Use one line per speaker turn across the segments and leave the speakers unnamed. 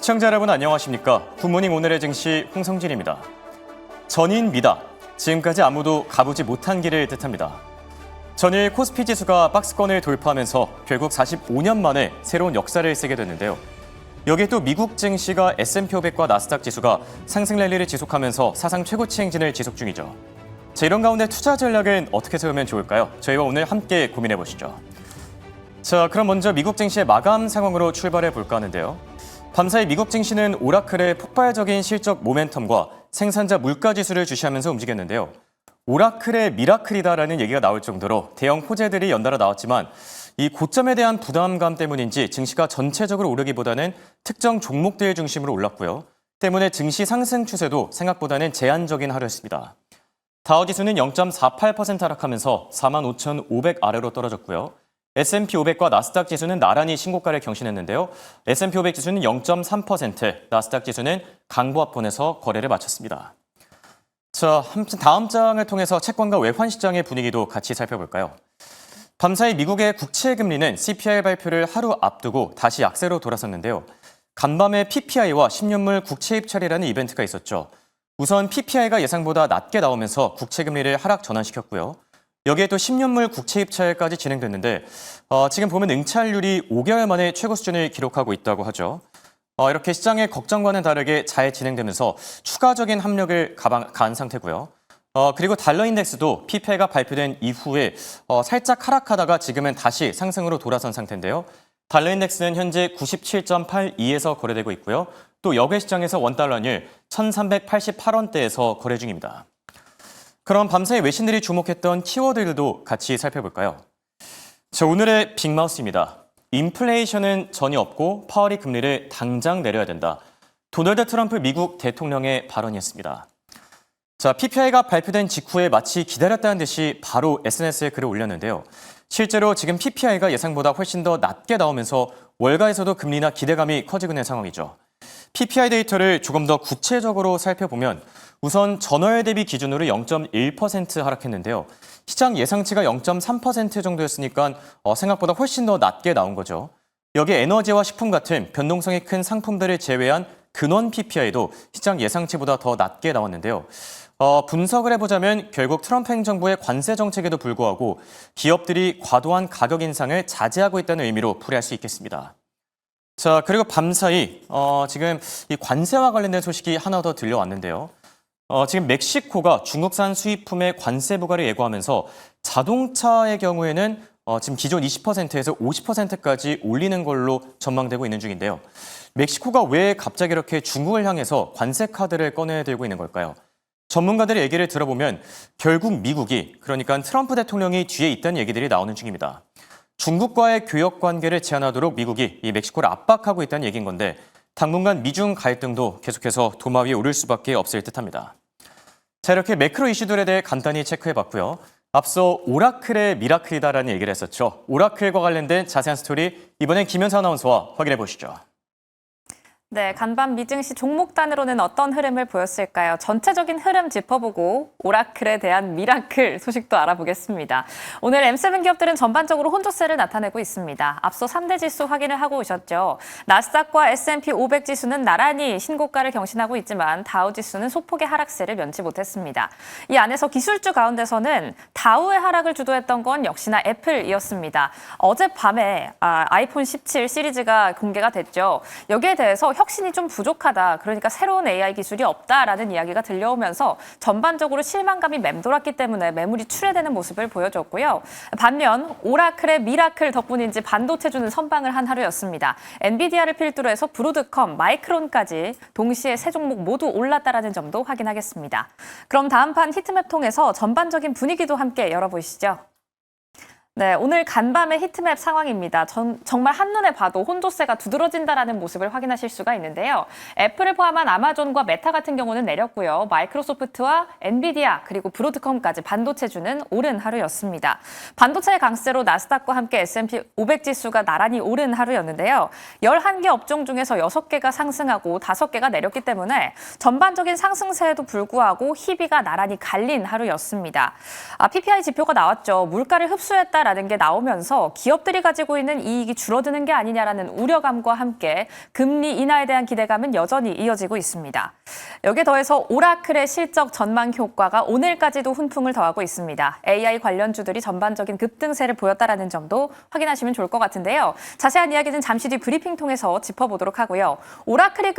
시청자 여러분 안녕하십니까? 굿모닝 오늘의 증시 홍성진입니다. 전인 미다. 지금까지 아무도 가보지 못한 길을 뜻합니다. 전일 코스피 지수가 박스권을 돌파하면서 결국 45년 만에 새로운 역사를 쓰게 됐는데요. 여기에 또 미국 증시가 S&P 500과 나스닥 지수가 상승 랠리를 지속하면서 사상 최고치 행진을 지속 중이죠. 자, 이런 가운데 투자 전략은 어떻게 세우면 좋을까요? 저희와 오늘 함께 고민해 보시죠. 자, 그럼 먼저 미국 증시의 마감 상황으로 출발해 볼까 하는데요. 밤사이 미국 증시는 오라클의 폭발적인 실적 모멘텀과 생산자 물가 지수를 주시하면서 움직였는데요. 오라클의 미라클이다라는 얘기가 나올 정도로 대형 호재들이 연달아 나왔지만 이 고점에 대한 부담감 때문인지 증시가 전체적으로 오르기보다는 특정 종목들 중심으로 올랐고요. 때문에 증시 상승 추세도 생각보다는 제한적인 하루였습니다. 다우지수는 0.48% 하락하면서 45,500 아래로 떨어졌고요. S&P 500과 나스닥 지수는 나란히 신고가를 경신했는데요. S&P 500 지수는 0.3%, 나스닥 지수는 강보합권에서 거래를 마쳤습니다. 자, 아무튼 다음 장을 통해서 채권과 외환 시장의 분위기도 같이 살펴볼까요? 밤사이 미국의 국채 금리는 CPI 발표를 하루 앞두고 다시 약세로 돌아섰는데요. 간밤에 PPI와 10년물 국채 입찰이라는 이벤트가 있었죠. 우선 PPI가 예상보다 낮게 나오면서 국채 금리를 하락 전환시켰고요. 여기에 또 10년물 국채 입찰까지 진행됐는데 지금 보면 응찰률이 5개월 만에 최고 수준을 기록하고 있다고 하죠. 이렇게 시장의 걱정과는 다르게 잘 진행되면서 추가적인 압력을 가한 상태고요. 그리고 달러 인덱스도 PPI가 발표된 이후에 살짝 하락하다가 지금은 다시 상승으로 돌아선 상태인데요. 달러 인덱스는 현재 97.82에서 거래되고 있고요. 또 역외 시장에서 원달러율 1,388원대에서 거래 중입니다. 그럼 밤사이 외신들이 주목했던 키워드들도 같이 살펴볼까요? 자, 오늘의 빅마우스입니다. 인플레이션은 전혀 없고 파월이 금리를 당장 내려야 된다. 도널드 트럼프 미국 대통령의 발언이었습니다. 자, PPI가 발표된 직후에 마치 기다렸다는 듯이 바로 SNS에 글을 올렸는데요. 실제로 지금 PPI가 예상보다 훨씬 더 낮게 나오면서 월가에서도 금리나 기대감이 커지고 있는 상황이죠. PPI 데이터를 조금 더 구체적으로 살펴보면 우선 전월 대비 기준으로 0.1% 하락했는데요. 시장 예상치가 0.3% 정도였으니까 생각보다 훨씬 더 낮게 나온 거죠. 여기에 에너지와 식품 같은 변동성이 큰 상품들을 제외한 근원 PPI도 시장 예상치보다 더 낮게 나왔는데요. 분석을 해보자면 결국 트럼프 행정부의 관세 정책에도 불구하고 기업들이 과도한 가격 인상을 자제하고 있다는 의미로 풀이할 수 있겠습니다. 자, 그리고 밤사이 지금 이 관세와 관련된 소식이 하나 더 들려왔는데요. 지금 멕시코가 중국산 수입품의 관세 부과를 예고하면서 자동차의 경우에는 지금 기존 20%에서 50%까지 올리는 걸로 전망되고 있는 중인데요. 멕시코가 왜 갑자기 이렇게 중국을 향해서 관세 카드를 꺼내들고 있는 걸까요? 전문가들의 얘기를 들어보면 결국 미국이, 그러니까 트럼프 대통령이 뒤에 있다는 얘기들이 나오는 중입니다. 중국과의 교역 관계를 제한하도록 미국이 이 멕시코를 압박하고 있다는 얘기인 건데 당분간 미중 갈등도 계속해서 도마 위에 오를 수밖에 없을 듯합니다. 자, 이렇게 매크로 이슈들에 대해 간단히 체크해봤고요. 앞서 오라클의 미라클이다라는 얘기를 했었죠. 오라클과 관련된 자세한 스토리 이번엔 김현수 아나운서와 확인해 보시죠.
네, 간밤 미증시 종목 단으로는 어떤 흐름을 보였을까요? 전체적인 흐름 짚어보고 오라클에 대한 미라클 소식도 알아보겠습니다. 오늘 M7 기업들은 전반적으로 혼조세를 나타내고 있습니다. 앞서 3대 지수 확인을 하고 오셨죠. 나스닥과 S&P 500 지수는 나란히 신고가를 경신하고 있지만 다우 지수는 소폭의 하락세를 면치 못했습니다. 이 안에서 기술주 가운데서는 다우의 하락을 주도했던 건 역시나 애플이었습니다. 어젯밤에 아이폰 17 시리즈가 공개가 됐죠. 여기에 대해서 혁신이 좀 부족하다. 그러니까 새로운 AI 기술이 없다라는 이야기가 들려오면서 전반적으로 실망감이 맴돌았기 때문에 매물이 출회되는 모습을 보여줬고요. 반면 오라클의 미라클 덕분인지 반도체주는 선방을 한 하루였습니다. 엔비디아를 필두로 해서 브로드컴, 마이크론까지 동시에 세 종목 모두 올랐다라는 점도 확인하겠습니다. 그럼 다음 판 히트맵 통해서 전반적인 분위기도 함께 열어보시죠. 네, 오늘 간밤의 히트맵 상황입니다. 정말 한눈에 봐도 혼조세가 두드러진다라는 모습을 확인하실 수가 있는데요. 애플을 포함한 아마존과 메타 같은 경우는 내렸고요. 마이크로소프트와 엔비디아 그리고 브로드컴까지 반도체주는 오른 하루였습니다. 반도체의 강세로 나스닥과 함께 S&P 500 지수가 나란히 오른 하루였는데요. 11개 업종 중에서 6개가 상승하고 5개가 내렸기 때문에 전반적인 상승세에도 불구하고 희비가 나란히 갈린 하루였습니다. PPI 지표가 나왔죠. 물가를 흡수했다 있다라는 게 나오면서 기업들이 가지고 있는 이익이 줄어드는 게 아니냐라는 우려감과 함께 금리 인하에 대한 기대감은 여전히 이어지고 있습니다. 여기에 더해서 오라클의 실적 전망 효과가 오늘까지도 훈풍을 더하고 있습니다. AI 관련주들이 전반적인 급등세를 보였다라는 점도 확인하시면 좋을 것 같은데요. 자세한 이야기는 잠시 뒤 브리핑 통해서 짚어보도록 하고요. 오라클이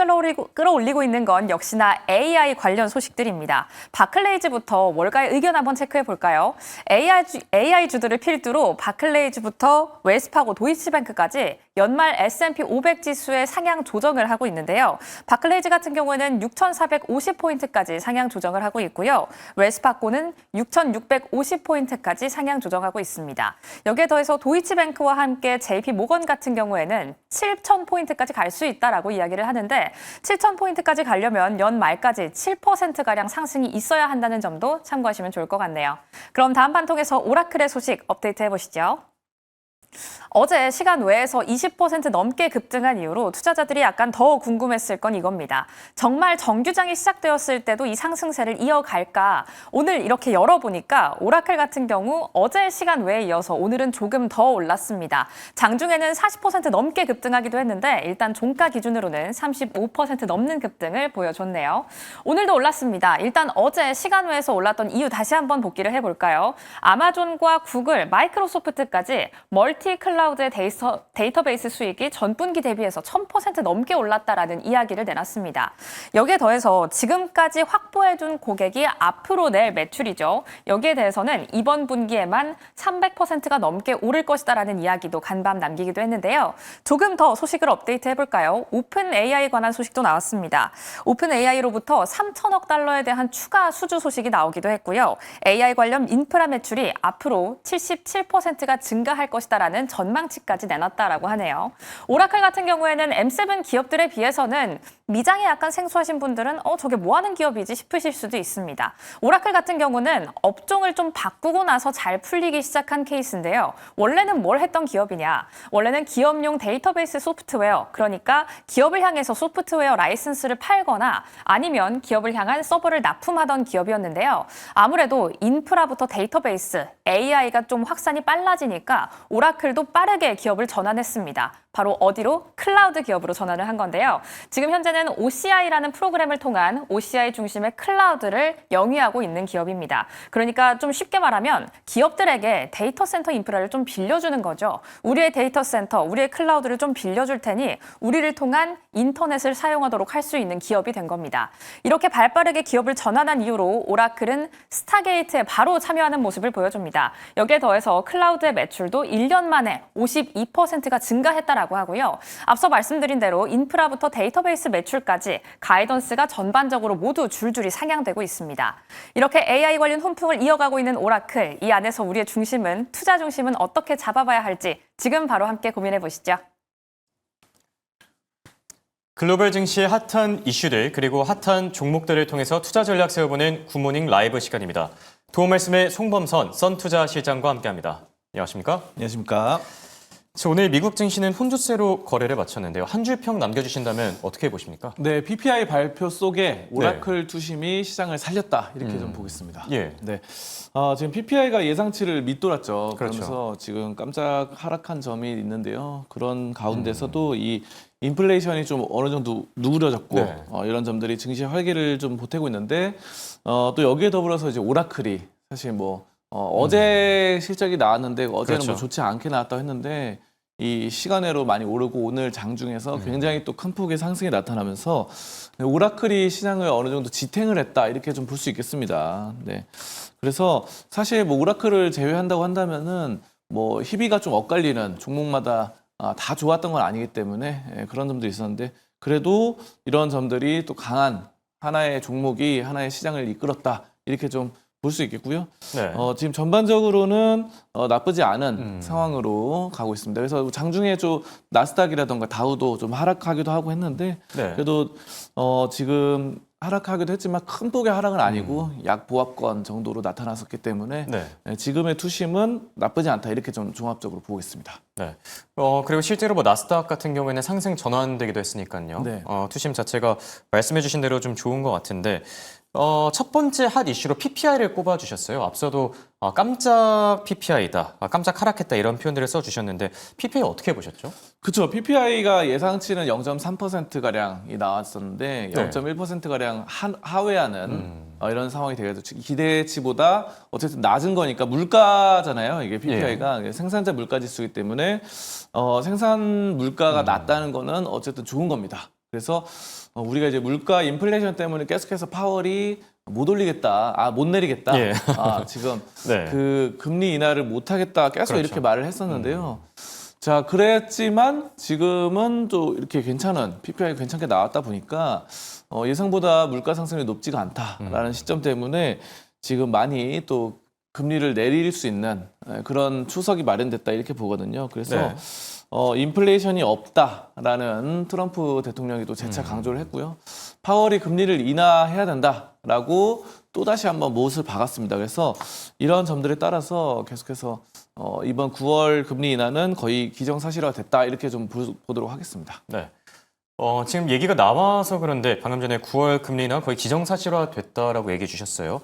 끌어올리고 있는 건 역시나 AI 관련 소식들입니다. 바클레이즈부터 월가의 의견 한번 체크해 볼까요? AI 주들을 필두로 바클레이즈부터 웰스파고, 도이치뱅크까지 연말 S&P 500 지수의 상향 조정을 하고 있는데요. 바클레이즈 같은 경우에는 6,450포인트까지 상향 조정을 하고 있고요. 웰스파고는 6,650포인트까지 상향 조정하고 있습니다. 여기에 더해서 도이치뱅크와 함께 JP 모건 같은 경우에는 7,000포인트까지 갈 수 있다라고 이야기를 하는데 7,000포인트까지 가려면 연말까지 7%가량 상승이 있어야 한다는 점도 참고하시면 좋을 것 같네요. 그럼 다음 판통에서 오라클의 소식 업데이트 해보시죠. 어제 시간 외에서 20% 넘게 급등한 이후로 투자자들이 약간 더 궁금했을 건 이겁니다. 정말 정규장이 시작되었을 때도 이 상승세를 이어갈까? 오늘 이렇게 열어보니까 오라클 같은 경우 어제 시간 외에 이어서 오늘은 조금 더 올랐습니다. 장중에는 40% 넘게 급등하기도 했는데 일단 종가 기준으로는 35% 넘는 급등을 보여줬네요. 오늘도 올랐습니다. 일단 어제 시간 외에서 올랐던 이유 다시 한번 복기를 해볼까요? 아마존과 구글, 마이크로소프트까지 멀티 클라우드의 데이터베이스 수익이 전분기 대비해서 1000% 넘게 올랐다라는 이야기를 내놨습니다. 여기에 더해서 지금까지 확보해둔 고객이 앞으로 낼 매출이죠. 여기에 대해서는 이번 분기에만 300%가 넘게 오를 것이다라는 이야기도 간밤 남기기도 했는데요. 조금 더 소식을 업데이트 해볼까요? 오픈 AI에 관한 소식도 나왔습니다. 오픈 AI로부터 3천억 달러에 대한 추가 수주 소식이 나오기도 했고요. AI 관련 인프라 매출이 앞으로 77%가 증가할 것이다라는 전망치까지 내놨다라고 하네요. 오라클 같은 경우에는 M7 기업들에 비해서는 미장이 약간 생소하신 분들은 저게 뭐 하는 기업이지 싶으실 수도 있습니다. 오라클 같은 경우는 업종을 좀 바꾸고 나서 잘 풀리기 시작한 케이스인데요. 원래는 뭘 했던 기업이냐? 원래는 기업용 데이터베이스 소프트웨어, 그러니까 기업을 향해서 소프트웨어 라이선스를 팔거나 아니면 기업을 향한 서버를 납품하던 기업이었는데요. 아무래도 인프라부터 데이터베이스, AI가 좀 확산이 빨라지니까 오라클도 빠르게 기업을 전환했습니다. 바로 어디로? 클라우드 기업으로 전환을 한 건데요. 지금 현재는 OCI라는 프로그램을 통한 OCI 중심의 클라우드를 영위하고 있는 기업입니다. 그러니까 좀 쉽게 말하면 기업들에게 데이터 센터 인프라를 좀 빌려주는 거죠. 우리의 데이터 센터, 우리의 클라우드를 좀 빌려줄 테니 우리를 통한 인터넷을 사용하도록 할 수 있는 기업이 된 겁니다. 이렇게 발빠르게 기업을 전환한 이후로 오라클은 스타게이트에 바로 참여하는 모습을 보여줍니다. 여기에 더해서 클라우드의 매출도 1년 만에 52%가 증가했다라고 하고요. 앞서 말씀드린 대로 인프라부터 데이터베이스 매출까지 가이던스가 전반적으로 모두 줄줄이 상향되고 있습니다. 이렇게 AI 관련 훈풍을 이어가고 있는 오라클, 이 안에서 우리의 중심은, 투자 중심은 어떻게 잡아봐야 할지 지금 바로 함께 고민해 보시죠.
글로벌 증시의 핫한 이슈들 그리고 핫한 종목들을 통해서 투자 전략 세워보는 굿모닝 라이브 시간입니다. 도움 말씀에 송범선 썬투자실장과 함께합니다. 안녕하십니까?
안녕하십니까?
오늘 미국 증시는 혼조세로 거래를 마쳤는데요. 한 줄 평 남겨주신다면 어떻게 보십니까?
네, PPI 발표 속에 오라클 투심이 시장을 살렸다 이렇게 좀 보겠습니다.
예.
네, 지금 PPI가 예상치를 밑돌았죠.
그렇죠.
그러면서 지금 깜짝 하락한 점이 있는데요. 그런 가운데서도 이 인플레이션이 좀 어느 정도 누그러졌고
네.
이런 점들이 증시 활기를 좀 보태고 있는데 또 여기에 더불어서 이제 오라클이 사실 어제 실적이 나왔는데 어제는
그렇죠.
좋지 않게 나왔다고 했는데 이 시간외로 많이 오르고 오늘 장중에서 굉장히 또 큰 폭의 상승이 나타나면서 오라클이 시장을 어느 정도 지탱을 했다 이렇게 좀 볼 수 있겠습니다. 네. 그래서 사실 오라클을 제외한다고 한다면은 희비가 좀 엇갈리는 종목마다 다 좋았던 건 아니기 때문에 그런 점도 있었는데 그래도 이런 점들이 또 강한 하나의 종목이 하나의 시장을 이끌었다 이렇게 좀 볼 수 있겠고요.
네.
지금 전반적으로는 나쁘지 않은 상황으로 가고 있습니다. 그래서 장중에 좀 나스닥이라던가 다우도 좀 하락하기도 하고 했는데
네.
그래도 지금 하락하기도 했지만 큰 폭의 하락은 아니고 약 보합권 정도로 나타났었기 때문에
네.
지금의 투심은 나쁘지 않다 이렇게 좀 종합적으로 보겠습니다.
네. 그리고 실제로 나스닥 같은 경우에는 상승 전환되기도 했으니까요.
네.
투심 자체가 말씀해주신 대로 좀 좋은 것 같은데 첫 번째 핫 이슈로 PPI를 꼽아주셨어요. 앞서도 깜짝 PPI다, 깜짝 하락했다 이런 표현들을 써주셨는데 PPI 어떻게 보셨죠?
그렇죠. PPI가 예상치는 0.3%가량이 나왔었는데
네.
0.1%가량 하회하는 이런 상황이 되겠죠. 기대치보다 어쨌든 낮은 거니까 물가잖아요. 이게 PPI가 생산자 물가 지수이기 때문에 생산 물가가 낮다는 거는 어쨌든 좋은 겁니다. 그래서 우리가 이제 물가 인플레이션 때문에 계속해서 파월이 못 올리겠다, 못 내리겠다.
예.
지금
네.
그 금리 인하를 못 하겠다 계속
그렇죠.
이렇게 말을 했었는데요. 자, 그랬지만 지금은 또 이렇게 괜찮은 PPI가 괜찮게 나왔다 보니까 예상보다 물가 상승이 높지가 않다라는 시점 때문에 지금 많이 또 금리를 내릴 수 있는 그런 추석이 마련됐다 이렇게 보거든요. 그래서
네.
인플레이션이 없다라는 트럼프 대통령이 또 재차 강조를 했고요. 파월이 금리를 인하해야 된다라고 또다시 한번 못을 박았습니다. 그래서 이런 점들에 따라서 계속해서 이번 9월 금리 인하는 거의 기정사실화 됐다 이렇게 좀 보도록 하겠습니다.
네. 지금 얘기가 나와서 그런데 방금 전에 9월 금리 인하 거의 기정사실화 됐다라고 얘기해 주셨어요.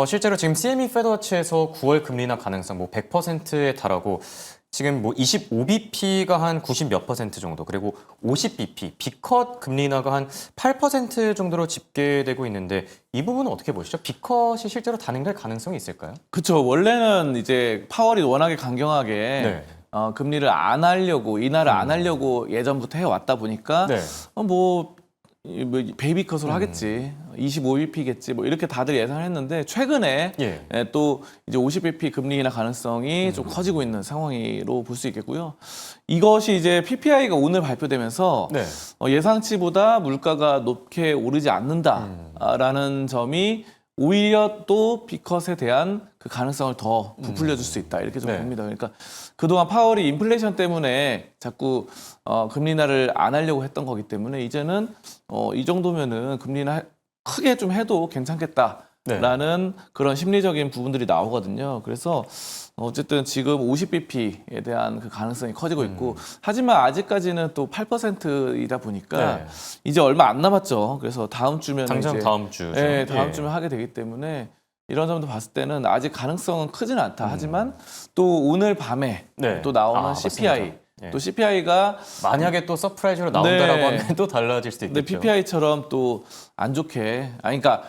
실제로 지금 CME 페드워치에서 9월 금리 인하 가능성 뭐 100%에 달하고 지금 뭐 25bp가 한 90 몇 % 정도, 그리고 50bp, B컷 금리 인하가 한 8% 정도로 집계되고 있는데 이 부분은 어떻게 보시죠? B컷이 실제로 단행될 가능성이 있을까요?
그렇죠. 원래는 이제 파월이 워낙에 강경하게
네.
금리를 안 하려고 인하를 안 하려고 예전부터 해왔다 보니까
네.
뭐 베이비컷으로 하겠지, 25bp겠지, 뭐 이렇게 다들 예상을 했는데 최근에
예.
또 이제 50bp 금리 인하 가능성이 좀 커지고 있는 상황으로 볼 수 있겠고요. 이것이 이제 PPI가 오늘 발표되면서
네.
예상치보다 물가가 높게 오르지 않는다라는 점이 오히려 또 B컷에 대한 그 가능성을 더 부풀려 줄 수 있다 이렇게 좀
네.
봅니다. 그러니까 그동안 파월이 인플레이션 때문에 자꾸 금리 인하를 안 하려고 했던 거기 때문에 이제는 이 정도면은 금리 인하 크게 좀 해도 괜찮겠다라는 그런 심리적인 부분들이 나오거든요. 그래서 어쨌든 지금 50bp에 대한 그 가능성이 커지고 있고 하지만 아직까지는 또 8%이다 보니까
네.
이제 얼마 안 남았죠. 그래서 다음 주면
당장
이제
다음 주죠.
네, 다음
예.
주면 하게 되기 때문에 이런 점도 봤을 때는 아직 가능성은 크지는 않다. 하지만 또 오늘 밤에
네.
또 나오는
맞습니다.
CPI,
예.
또 CPI가
만약에 또 서프라이즈로 나온다라고
네.
하면 또 달라질 수도
근데
있겠죠.
PPI처럼 또 안 좋게, 그러니까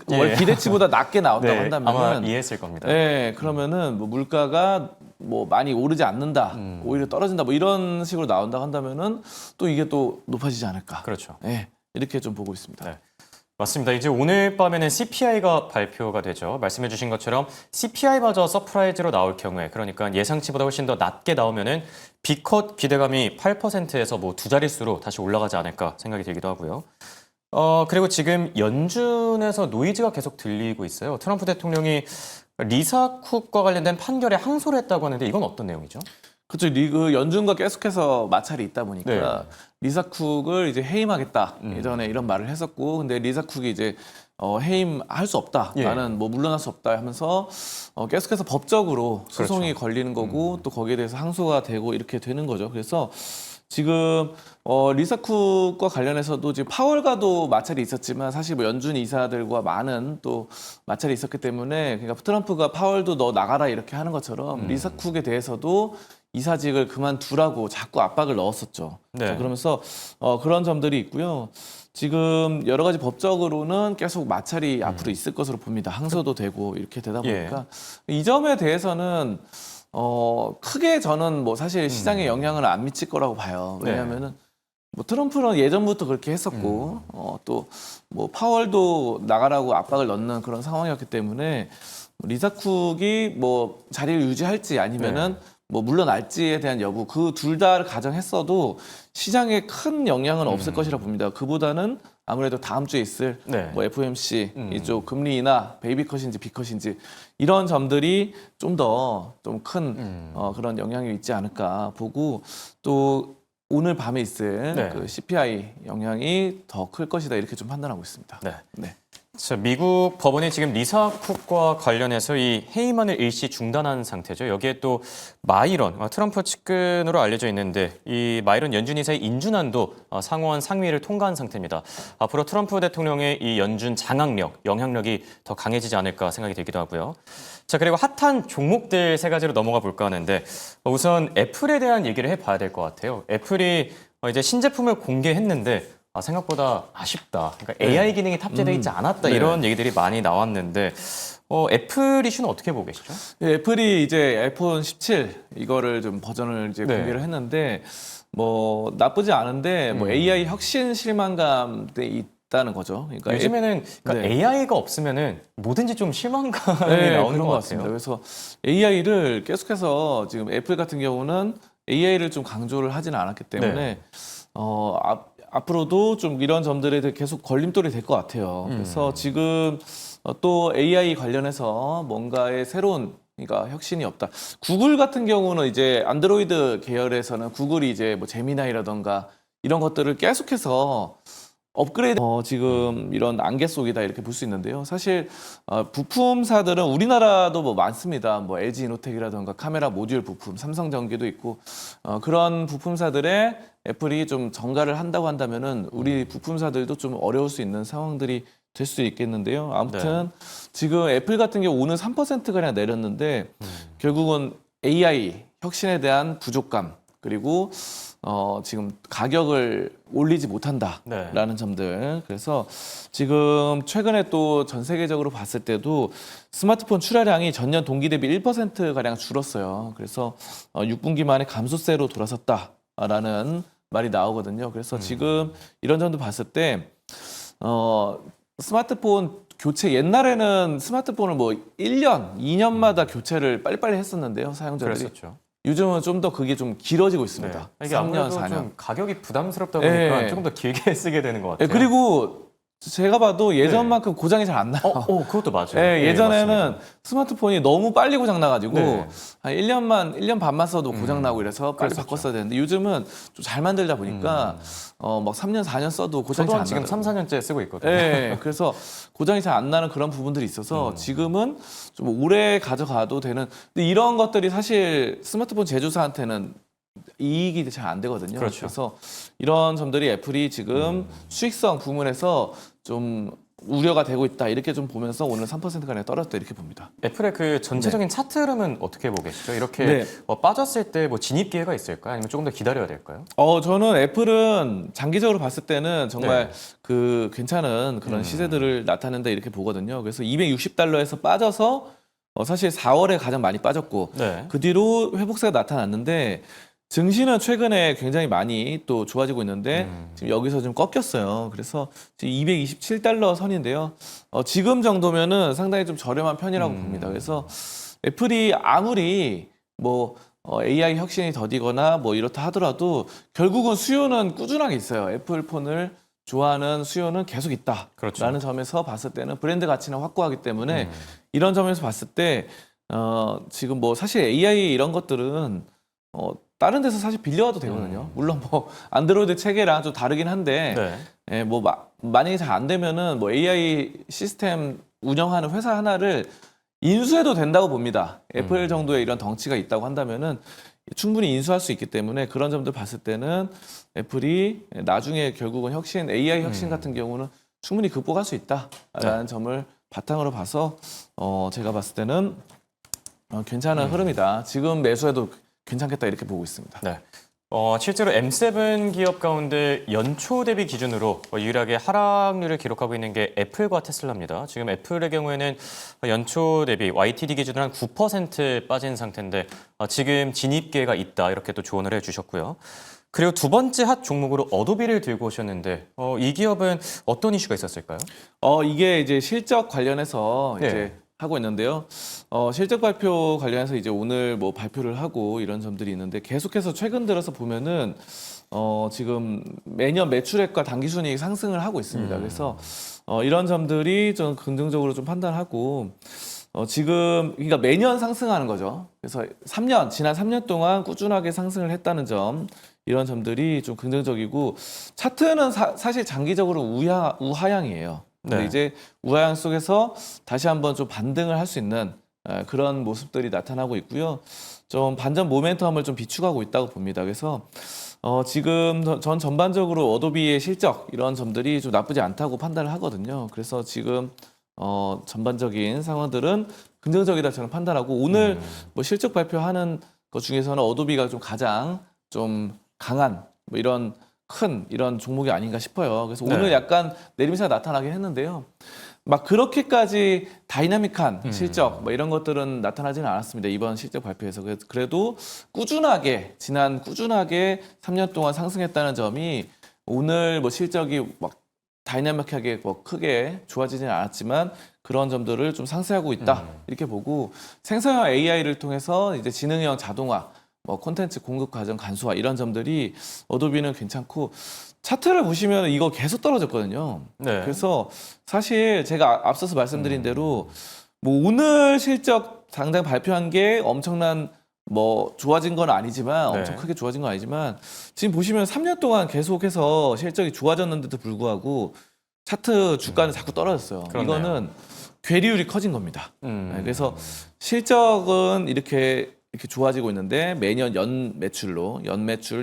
예.
월 기대치보다 낮게 나온다고
네, 아마
한다면은,
이해했을 겁니다.
네, 그러면은 뭐 물가가 뭐 많이 오르지 않는다, 오히려 떨어진다, 뭐 이런 식으로 나온다고 한다면은 또 이게 또 높아지지 않을까.
그렇죠.
네, 이렇게 좀 보고 있습니다.
네. 맞습니다. 이제 오늘 밤에는 CPI가 발표가 되죠. 말씀해 주신 것처럼 CPI마저 서프라이즈로 나올 경우에, 그러니까 예상치보다 훨씬 더 낮게 나오면은 B컷 기대감이 8%에서 뭐 두 자릿수로 다시 올라가지 않을까 생각이 들기도 하고요. 그리고 지금 연준에서 노이즈가 계속 들리고 있어요. 트럼프 대통령이 리사 쿡과 관련된 판결에 항소를 했다고 하는데 이건 어떤 내용이죠?
그렇죠. 리그 연준과 계속해서 마찰이 있다 보니까
네.
리사 쿡을 이제 해임하겠다 예전에 이런 말을 했었고, 근데 리사 쿡이 이제 해임할 수 없다,
예.
나는 뭐 물러날 수 없다 하면서 계속해서 법적으로 소송이
그렇죠.
걸리는 거고 또 거기에 대해서 항소가 되고 이렇게 되는 거죠. 그래서 지금 리사 쿡과 관련해서도 지금 파월과도 마찰이 있었지만 사실 뭐 연준 이사들과 많은 또 마찰이 있었기 때문에, 그러니까 트럼프가 파월도 너 나가라 이렇게 하는 것처럼 리사 쿡에 대해서도 이사직을 그만두라고 자꾸 압박을 넣었었죠.
네.
그러면서 그런 점들이 있고요. 지금 여러 가지 법적으로는 계속 마찰이 앞으로 있을 것으로 봅니다. 항소도 되고 이렇게 되다 보니까 이 점에 대해서는 크게 저는 뭐 사실 시장에 영향을 안 미칠 거라고 봐요. 왜냐하면은 뭐 트럼프는 예전부터 그렇게 했었고 또 뭐 파월도 나가라고 압박을 넣는 그런 상황이었기 때문에 리사 쿡이 뭐 자리를 유지할지 아니면은 뭐 물러날지에 대한 여부, 그 둘 다를 가정했어도 시장에 큰 영향은 없을 것이라 봅니다. 그보다는 아무래도 다음 주에 있을
네.
뭐 FOMC 이쪽 금리 인하, 베이비컷인지 B컷인지 이런 점들이 좀 더 좀 큰 그런 영향이 있지 않을까 보고, 또 오늘 밤에 있을
네.
그 CPI 영향이 더 클 것이다 이렇게 좀 판단하고 있습니다.
네.
네.
자, 미국 법원이 지금 리사 쿡과 관련해서 이 해임안을 일시 중단한 상태죠. 여기에 또 마이런, 트럼프 측근으로 알려져 있는데 이 마이런 연준 이사의 인준안도 상원 상위를 통과한 상태입니다. 앞으로 트럼프 대통령의 이 연준 장악력, 영향력이 더 강해지지 않을까 생각이 들기도 하고요. 자, 그리고 핫한 종목들 세 가지로 넘어가 볼까 하는데 우선 애플에 대한 얘기를 해봐야 될 것 같아요. 애플이 이제 신제품을 공개했는데 생각보다 아쉽다. 그러니까 AI 기능이 탑재되어 있지 않았다.
네.
이런 얘기들이 많이 나왔는데 애플 이슈는 어떻게 보고 계시죠?
네, 애플이 이제 아이폰 17 이거를 좀 버전을 이제
네.
공개를 했는데 뭐 나쁘지 않은데 뭐 AI 혁신 실망감이 있다는 거죠. 그러니까
요즘에는 그러니까
네.
AI가 없으면은 뭐든지 좀 실망감이
네,
나오는
그런
것
것
같아요.
같습니다. 그래서 AI를 계속해서 지금 애플 같은 경우는 AI를 좀 강조를 하지는 않았기 때문에
네.
앞으로도 좀 이런 점들에 대해 계속 걸림돌이 될 것 같아요. 그래서 지금 또 AI 관련해서 뭔가의 새로운 그러니까 혁신이 없다. 구글 같은 경우는 이제 안드로이드 계열에서는 구글이 이제 뭐 제미나이라던가 이런 것들을 계속해서 업그레이드 지금 이런 안개 속이다 이렇게 볼 수 있는데요. 사실 부품사들은 우리나라도 뭐 많습니다. 뭐 LG 이노텍이라던가 카메라 모듈 부품, 삼성전기도 있고 그런 부품사들의 애플이 좀 정가를 한다고 한다면은 우리 부품사들도 좀 어려울 수 있는 상황들이 될 수 있겠는데요. 아무튼 지금 애플 같은 경우 오늘 3%가량 내렸는데 결국은 AI 혁신에 대한 부족감 그리고 지금 가격을 올리지 못한다라는 점들. 그래서 지금 최근에 또 전 세계적으로 봤을 때도 스마트폰 출하량이 전년 동기 대비 1%가량 줄었어요. 그래서 6분기 만에 감소세로 돌아섰다라는 말이 나오거든요. 그래서 지금 이런 점도 봤을 때 스마트폰 교체 옛날에는 스마트폰을 뭐 1년, 2년마다 교체를 빨리빨리 했었는데요. 사용자들이.
그랬었죠.
요즘은 좀 더 그게 좀 길어지고 있습니다.
이게
3년,
아무래도
4년.
좀 가격이 부담스럽다 보니까
네.
조금 더 길게 쓰게 되는 것 같아요.
네, 그리고 제가 봐도 예전만큼 고장이 잘 안 나요.
그것도 맞아요.
네, 예전에는
맞습니다.
스마트폰이 너무 빨리 고장 나가지고
네.
한 1년 반만 써도 고장 나고 이래서 빨리
그랬었죠.
바꿨어야 되는데 요즘은 좀 잘 만들다 보니까 막 3년, 4년 써도 고장이
저도
잘
한
안
지금
나요.
3, 4년째 쓰고 있거든요.
네, 그래서 고장이 잘 안 나는 그런 부분들이 있어서 지금은 좀 오래 가져가도 되는. 근데 이런 것들이 사실 스마트폰 제조사한테는 이익이 잘 안 되거든요.
그렇죠.
그래서 이런 점들이 애플이 지금 수익성 부문에서 좀 우려가 되고 있다 이렇게 좀 보면서 오늘 3%가량 떨어졌다 이렇게 봅니다.
애플의 그 전체적인 차트 흐름은 어떻게 보고 계시죠? 이렇게
네.
빠졌을 때 뭐 진입 기회가 있을까요? 아니면 조금 더 기다려야 될까요?
저는 애플은 장기적으로 봤을 때는 정말
네.
그 괜찮은 그런 시세들을 나타낸다 이렇게 보거든요. 그래서 260달러에서 빠져서 사실 4월에 가장 많이 빠졌고
네.
그 뒤로 회복세가 나타났는데 증시는 최근에 굉장히 많이 또 좋아지고 있는데 지금 여기서 좀 꺾였어요. 그래서 지금 227달러 선인데요. 지금 정도면은 상당히 좀 저렴한 편이라고 봅니다. 그래서 애플이 아무리 뭐 AI 혁신이 더디거나 뭐 이렇다 하더라도 결국은 수요는 꾸준하게 있어요. 애플 폰을 좋아하는 수요는 계속 있다라는
그렇죠.
점에서 봤을 때는 브랜드 가치는 확고하기 때문에 이런 점에서 봤을 때 지금 뭐 사실 AI 이런 것들은 다른 데서 사실 빌려와도 되거든요. 물론 뭐 안드로이드 체계랑 좀 다르긴 한데
네.
예, 뭐 만약에 잘 안 되면은 뭐 AI 시스템 운영하는 회사 하나를 인수해도 된다고 봅니다. 애플 정도의 이런 덩치가 있다고 한다면은 충분히 인수할 수 있기 때문에 그런 점들 봤을 때는 애플이 나중에 결국은 혁신, AI 혁신 같은 경우는 충분히 극복할 수 있다라는 점을 바탕으로 봐서 제가 봤을 때는 괜찮은 흐름이다. 지금 매수해도 괜찮겠다 이렇게 보고 있습니다.
네. 실제로 M7 기업 가운데 연초 대비 기준으로 유일하게 하락률을 기록하고 있는 게 애플과 테슬라입니다. 지금 애플의 경우에는 연초 대비 YTD 기준으로 한 9% 빠진 상태인데 지금 진입 기회가 있다 이렇게 또 조언을 해주셨고요. 그리고 두 번째 핫 종목으로 어도비를 들고 오셨는데 이 기업은 어떤 이슈가 있었을까요?
이게 이제 실적 관련해서
네.
이제 하고 있는데요. 실적 발표 관련해서 이제 오늘 뭐 발표를 하고 이런 점들이 있는데 계속해서 최근 들어서 보면은 지금 매년 매출액과 당기순이익 상승을 하고 있습니다. 그래서 이런 점들이 좀 긍정적으로 좀 판단하고 지금 그러니까 매년 상승하는 거죠. 그래서 지난 3년 동안 꾸준하게 상승을 했다는 점 이런 점들이 좀 긍정적이고 차트는 사실 장기적으로 우하향이에요. 근데
네.
이제 우하향 속에서 다시 한번 좀 반등을 할 수 있는 그런 모습들이 나타나고 있고요. 좀 반전 모멘텀을 좀 비축하고 있다고 봅니다. 그래서 지금 전 전반적으로 어도비의 실적 이런 점들이 좀 나쁘지 않다고 판단을 하거든요. 그래서 지금 전반적인 상황들은 긍정적이다 저는 판단하고 오늘 뭐 실적 발표하는 것 중에서는 어도비가 좀 가장 좀 강한 뭐 이런 큰 이런 종목이 아닌가 싶어요. 그래서
네.
오늘 약간 내림세가 나타나긴 했는데요. 막 그렇게까지 다이나믹한 실적 뭐 이런 것들은 나타나지는 않았습니다. 이번 실적 발표에서. 그래도 꾸준하게 3년 동안 상승했다는 점이 오늘 뭐 실적이 막 다이나믹하게 뭐 크게 좋아지지는 않았지만 그런 점들을 좀 상쇄하고 있다. 이렇게 보고 생성형 AI를 통해서 이제 지능형 자동화 뭐 콘텐츠 공급 과정 간소화 이런 점들이 어도비는 괜찮고 차트를 보시면 이거 계속 떨어졌거든요.
네.
그래서 사실 제가 앞서서 말씀드린 대로 뭐 오늘 실적 당장 발표한 게 엄청난 뭐 좋아진 건 아니지만
네.
엄청 크게 좋아진 건 아니지만 지금 보시면 3년 동안 계속해서 실적이 좋아졌는데도 불구하고 차트 주가는 자꾸 떨어졌어요.
그렇네요.
이거는 괴리율이 커진 겁니다. 네, 그래서 실적은 이렇게 좋아지고 있는데 매년 연 매출,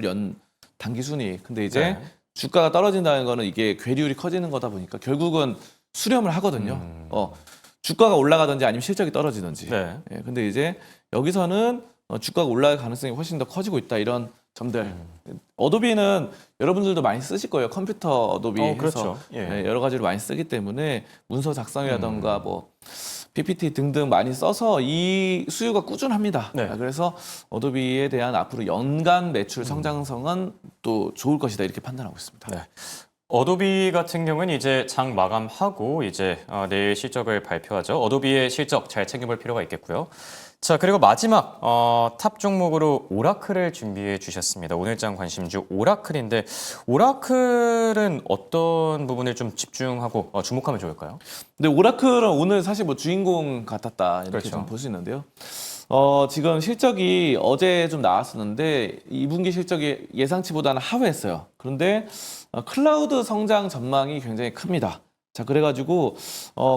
연 단기 순이익. 근데 이제
네.
주가가 떨어진다는 거는 이게 괴리율이 커지는 거다 보니까 결국은 수렴을 하거든요. 주가가 올라가든지 아니면 실적이 떨어지든지.
네.
예, 근데 이제 여기서는 주가가 올라갈 가능성이 훨씬 더 커지고 있다 이런 점들. 어도비는 여러분들도 많이 쓰실 거예요. 컴퓨터 어도비 해서
그렇죠. 예.
예, 여러 가지로 많이 쓰기 때문에 문서 작성이라던가 뭐 PPT 등등 많이 써서 이 수요가 꾸준합니다.
네.
그래서 어도비에 대한 앞으로 연간 매출 성장성은 또 좋을 것이다 이렇게 판단하고 있습니다.
네. 어도비 같은 경우는 이제 장 마감하고 이제 내일 실적을 발표하죠. 어도비의 실적 잘 챙겨볼 필요가 있겠고요. 자, 그리고 마지막 탑 종목으로 오라클을 준비해 주셨습니다. 오늘장 관심주 오라클인데 오라클은 어떤 부분을 좀 집중하고 주목하면 좋을까요?
근데 오라클은 오늘 사실 뭐 주인공 같았다 이렇게
그렇죠.
좀 볼 수 있는데요. 지금 실적이 어제 좀 나왔었는데 2분기 실적이 예상치보다는 하회했어요. 그런데 클라우드 성장 전망이 굉장히 큽니다. 자, 그래가지고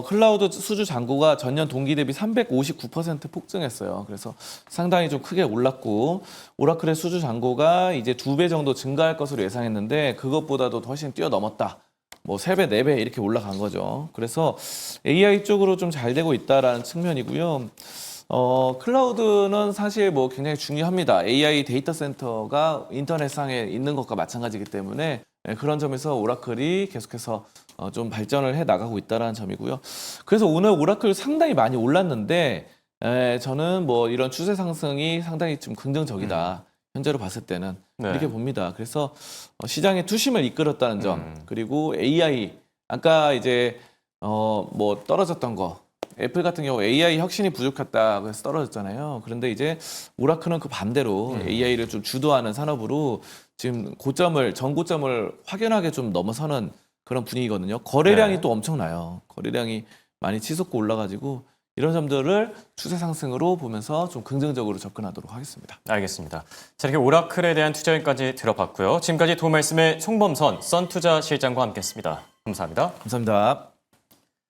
클라우드 수주 잔고가 전년 동기 대비 359% 폭증했어요. 그래서 상당히 좀 크게 올랐고 오라클의 수주 잔고가 이제 2배 정도 증가할 것으로 예상했는데 그것보다도 훨씬 뛰어넘었다. 뭐 3배, 4배 이렇게 올라간 거죠. 그래서 AI 쪽으로 좀 잘 되고 있다라는 측면이고요. 클라우드는 사실 뭐 굉장히 중요합니다. AI 데이터 센터가 인터넷상에 있는 것과 마찬가지이기 때문에 그런 점에서 오라클이 계속해서 좀 발전을 해 나가고 있다는 점이고요. 그래서 오늘 오라클 상당히 많이 올랐는데 저는 뭐 이런 추세 상승이 상당히 좀 긍정적이다. 현재로 봤을 때는
네.
이렇게 봅니다. 그래서 시장의 투심을 이끌었다는 점 그리고 AI 아까 이제 뭐 떨어졌던 거 애플 같은 경우 AI 혁신이 부족했다 그래서 떨어졌잖아요. 그런데 이제 오라클은 그 반대로 AI를 좀 주도하는 산업으로 지금 전고점을 확연하게 좀 넘어서는 그런 분위기거든요. 거래량이
네.
또 엄청나요. 거래량이 많이 치솟고 올라가지고 이런 점들을 추세 상승으로 보면서 좀 긍정적으로 접근하도록 하겠습니다.
알겠습니다. 자, 이렇게 오라클에 대한 투자인까지 들어봤고요. 지금까지 도움 말씀의 송범선 썬투자 실장과 함께했습니다. 감사합니다.
감사합니다.